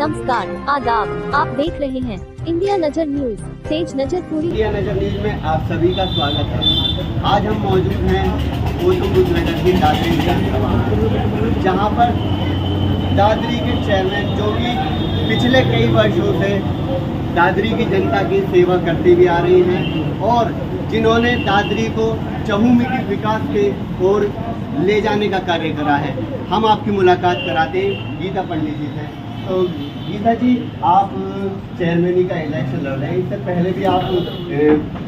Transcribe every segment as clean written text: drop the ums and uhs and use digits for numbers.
नमस्कार, आदाब। आप देख रहे हैं इंडिया नजर न्यूज, तेज नजर पूरी। इंडिया नजर न्यूज में आप सभी का स्वागत है। आज हम मौजूद हैं गौतम बुद्ध नगर की दादरी विधानसभा, जहां पर दादरी के चेयरमैन जो कि पिछले कई वर्षों से दादरी की जनता की सेवा करती भी आ रही हैं और जिन्होंने दादरी को चहुमुखी विकास के ओर ले जाने का कार्य करा है। हम आपकी मुलाकात कराते हैं गीता पंडित जी से। तो गीता जी, आप चेयरमैनी का इलेक्शन लड़ रहे हैं, इससे पहले भी आप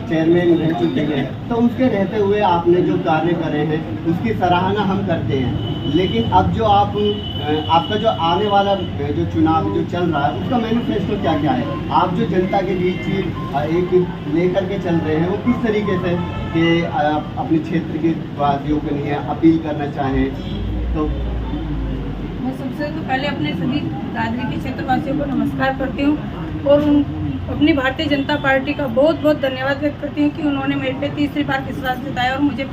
चेयरमैन रह चुके हैं, तो उसके रहते हुए आपने जो कार्य करे हैं उसकी सराहना हम करते हैं। लेकिन अब जो आपका जो आने वाला जो चुनाव जो चल रहा है उसका मैनिफेस्टो क्या क्या है? आप जो जनता के बीच एक लेकर के चल रहे हैं वो किस तरीके से कि आप अपने क्षेत्र के वासियों के लिए अपील करना चाहें? तो मैं सबसे तो पहले अपने सभी दादरी के क्षेत्रवासियों को नमस्कार करती हूँ और अपनी भारतीय जनता पार्टी का बहुत बहुत धन्यवाद व्यक्त करती हूँ कि उन्होंने मेरे पे तीसरी बार विश्वास जताया और मुझे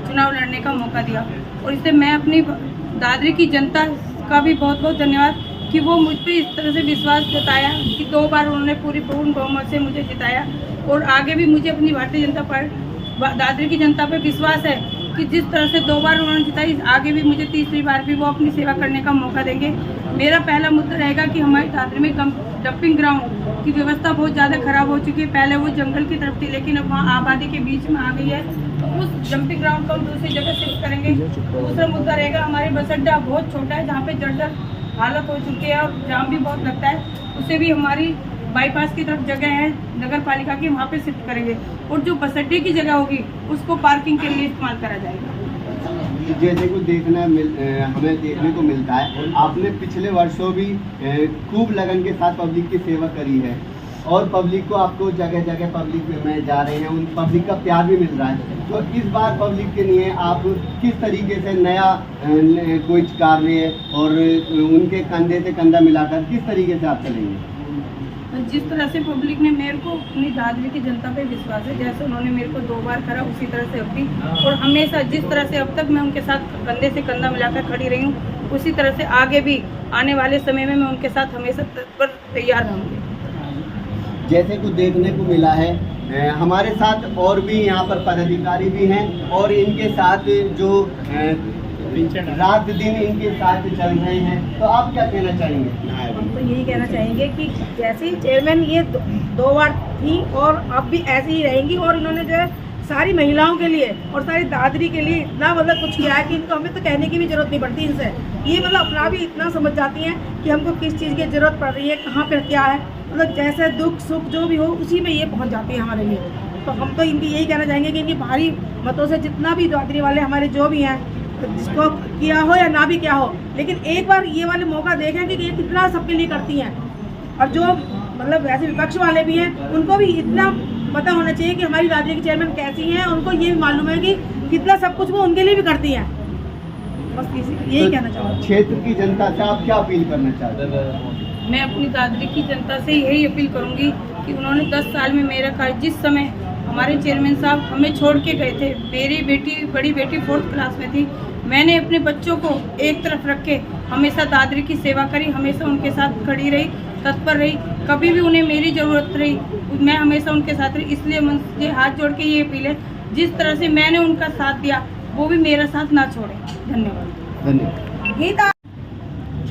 चुनाव लड़ने का मौका दिया। और इससे मैं अपनी दादरी की जनता का भी बहुत बहुत धन्यवाद कि वो मुझ पर इस तरह से विश्वास जताया कि 2 बार उन्होंने पूर्ण बहुमत से मुझे जिताया। और आगे भी मुझे अपनी भारतीय जनता पार्टी दादरी की जनता पर विश्वास है कि जिस तरह से 2 बार उन्होंने जिताई, आगे भी मुझे तीसरी बार भी वो अपनी सेवा करने का मौका देंगे। मेरा पहला मुद्दा रहेगा कि हमारी दादरी में डंपिंग ग्राउंड की व्यवस्था बहुत ज़्यादा खराब हो चुकी है। पहले वो जंगल की तरफ थी, लेकिन अब वहाँ आबादी के बीच में आ गई है, तो उस डंपिंग ग्राउंड को हम दूसरी जगह शिफ्ट करेंगे। दूसरा मुद्दा रहेगा हमारे बस अड्डा बहुत छोटा है, जहाँ पे जर्जर हालत हो चुकी है और जाम भी बहुत लगता है। उसे भी हमारी बाईपास की तरफ जगह है नगर पालिका की, वहाँ पे शिफ्ट करेंगे। और जो बस अड्डे की जगह होगी उसको पार्किंग के लिए इस्तेमाल करा जाएगा। जैसे कुछ हमें देखने को मिलता है, आपने पिछले वर्षों भी खूब लगन के साथ पब्लिक की सेवा करी है और पब्लिक को आपको जगह जगह पब्लिक में जा रहे हैं, उन पब्लिक का प्यार भी मिल रहा है। तो इस बार पब्लिक के लिए आप किस तरीके से नया कोई कार्य और उनके कंधे से कंधा मिलाकर किस तरीके से आप चलेंगे? जिस तरह से पब्लिक ने मेरे को अपनी दादरी की जनता पे विश्वास है, जैसे उन्होंने मेरे को 2 बार करा उसी तरह से अब भी, और हमेशा जिस तरह से अब तक मैं उनके साथ कंधे से कंधा मिलाकर खड़ी रही हूँ, उसी तरह से आगे भी आने वाले समय में मैं उनके साथ हमेशा तत्पर तैयार रहूँगी। जैसे कुछ देखने को मिला है, हमारे साथ और भी यहाँ पर पदाधिकारी भी हैं और इनके साथ जो रात दिन इनके साथ चल रहे हैं, तो आप क्या कहना चाहेंगे? हम तो यही कहना चाहेंगे कि जैसे ही चेयरमैन ये 2 बार थी और अब भी ऐसे ही रहेंगी, और इन्होंने जो है सारी महिलाओं के लिए और सारी दादरी के लिए इतना मतलब कुछ किया है कि इनको हमें तो कहने की भी जरूरत नहीं पड़ती इनसे। ये मतलब अपना भी इतना समझ जाती हैं कि हमको किस चीज़ की जरूरत पड़ रही है, कहाँ पर क्या है, मतलब जैसे दुख सुख जो भी हो उसी में ये पहुँच जाती है हमारे लिए। तो हम तो इनकी यही कहना चाहेंगे कि इनकी भारी मतों से जितना भी दादरी वाले हमारे जो भी हैं, जिसको किया हो या ना भी किया हो, लेकिन एक बार ये वाले मौका देखें कि ये कितना सबके लिए करती हैं। और जो मतलब वैसे विपक्ष वाले भी हैं उनको भी इतना पता होना चाहिए कि हमारी दादरी की चेयरमैन कैसी हैं, उनको ये भी मालूम है कि कितना सब कुछ वो उनके लिए भी करती हैं। बस यही कहना चाहूँगा। क्षेत्र की जनता से आप क्या अपील करना चाहते हैं? मैं अपनी दादरी की जनता से यही अपील करूँगी कि उन्होंने 10 साल में मेरा कार्य, जिस समय हमारे चेयरमैन साहब हमें छोड़ के गए थे, मेरी बड़ी बेटी 4th क्लास में थी, मैंने अपने बच्चों को एक तरफ रख के हमेशा दादरी की सेवा करी, हमेशा उनके साथ खड़ी रही, तत्पर रही। कभी भी उन्हें मेरी ज़रूरत रही, मैं हमेशा उनके साथ रही। इसलिए मुझे हाथ जोड़ के ये अपील है, जिस तरह से मैंने उनका साथ दिया वो भी मेरा साथ ना छोड़े। धन्यवाद। गीता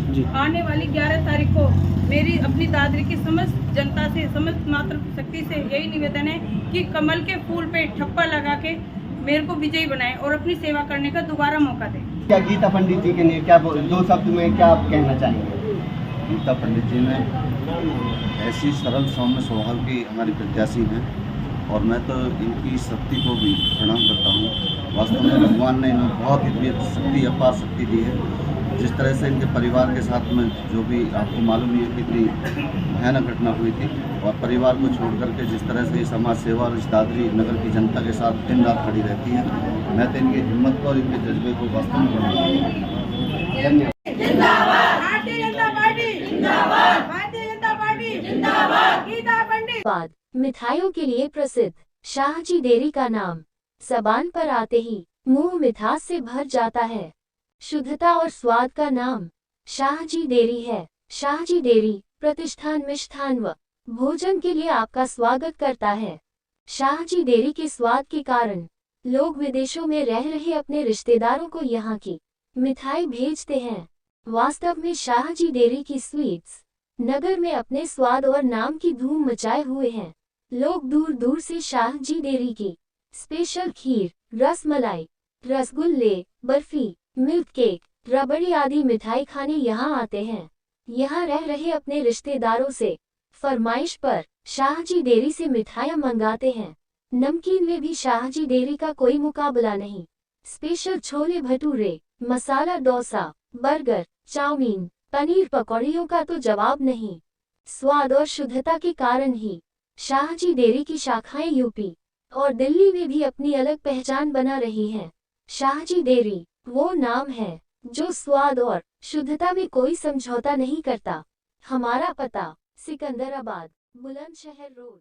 जी, आने वाली 11 तारीख को मेरी अपनी दादरी की समस्त जनता से, समस्त मातृ शक्ति से यही निवेदन है कि कमल के फूल पे ठप्पा लगा के मेरे को विजयी बनाए और अपनी सेवा करने का दोबारा मौका दें। क्या गीता पंडित जी के लिए क्या 2 शब्द में क्या आप कहना चाहेंगे? गीता पंडित जी ने ऐसी सरल सौम्य स्वभाव की हमारी प्रत्याशी हैं और मैं तो इनकी शक्ति को भी प्रणाम करता हूँ। वास्तव में भगवान ने इन्हें बहुत ही शक्ति, अपार शक्ति दी है। जिस तरह से इनके परिवार के साथ में जो भी आपको मालूम नहीं है कितनी भयानक घटना हुई थी, और परिवार को छोड़ करके जिस तरह से समाज सेवा और इस दादरी नगर की जनता के साथ दिन रात खड़ी रहती है, मैं तो इनकी हिम्मत को और इनके जज्बे को वास्तव में धन्यवाद। मिठाइयों के लिए प्रसिद्ध शाहजी डेयरी का नाम ज़बान पर आते ही मुंह मिठास से भर जाता है। शुद्धता और स्वाद का नाम शाहजी डेयरी है। शाहजी डेयरी प्रतिष्ठान मिष्ठान व भोजन के लिए आपका स्वागत करता है। शाहजी डेयरी के स्वाद के कारण लोग विदेशों में रह रहे अपने रिश्तेदारों को यहाँ की मिठाई भेजते हैं। वास्तव में शाहजी डेयरी की स्वीट्स नगर में अपने स्वाद और नाम की धूम मचाए हुए हैं। लोग दूर दूर से शाहजी डेयरी की स्पेशल खीर, रसमलाई, रसगुल्ले, बर्फी, मिल्क केक, रबड़ी आदि मिठाई खाने यहाँ आते हैं। यहाँ रह रहे अपने रिश्तेदारों से फरमाइश पर शाहजी डेयरी से मिठाइयाँ मंगाते हैं। नमकीन में भी शाहजी डेयरी का कोई मुकाबला नहीं। Special chole bhature, masala dosa, burger, chowmein, paneer पकौड़ियों का तो जवाब नहीं। स्वाद और शुद्धता के कारण ही शाहजी डेयरी की शाखाएं यूपी और दिल्ली में भी अपनी अलग पहचान बना रही हैं। शाहजी डेयरी वो नाम है जो स्वाद और शुद्धता में कोई समझौता नहीं करता। हमारा पता सिकंदराबाद, बुलंदशहर रोड।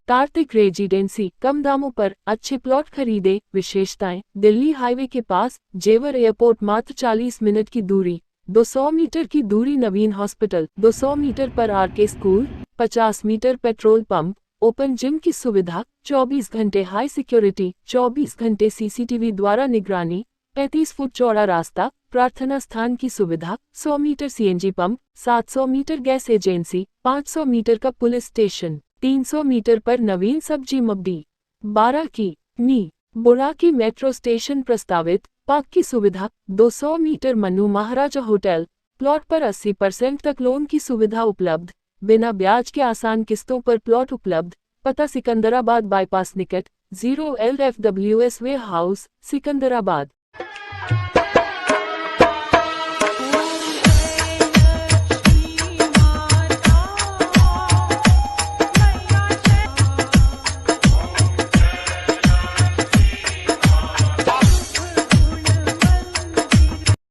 कार्तिक रेजिडेंसी, कम दामों पर अच्छे प्लॉट खरीदे। विशेषताएं: दिल्ली हाईवे के पास, जेवर एयरपोर्ट मात्र 40 मिनट की दूरी, 200 मीटर की दूरी नवीन हॉस्पिटल, 200 मीटर पर RK school, 50 metre petrol pump, open gym की सुविधा, 24 घंटे हाई सिक्योरिटी, 24 घंटे सीसीटीवी द्वारा निगरानी, 35 फुट चौड़ा रास्ता, प्रार्थना स्थान की सुविधा, 100 metre CNG pump, 700 metre gas agency, 500 metre का पुलिस स्टेशन, 300 मीटर पर नवीन सब्जी मंडी, 12 की नी बुरा की मेट्रो स्टेशन प्रस्तावित, पार्क की सुविधा, 200 मीटर मन्नू महाराजा होटल। प्लॉट पर 80% तक लोन की सुविधा उपलब्ध, बिना ब्याज के आसान किस्तों पर प्लॉट उपलब्ध। पता सिकंदराबाद बाईपास निकट 0 LFWS वे हाउस, सिकंदराबाद।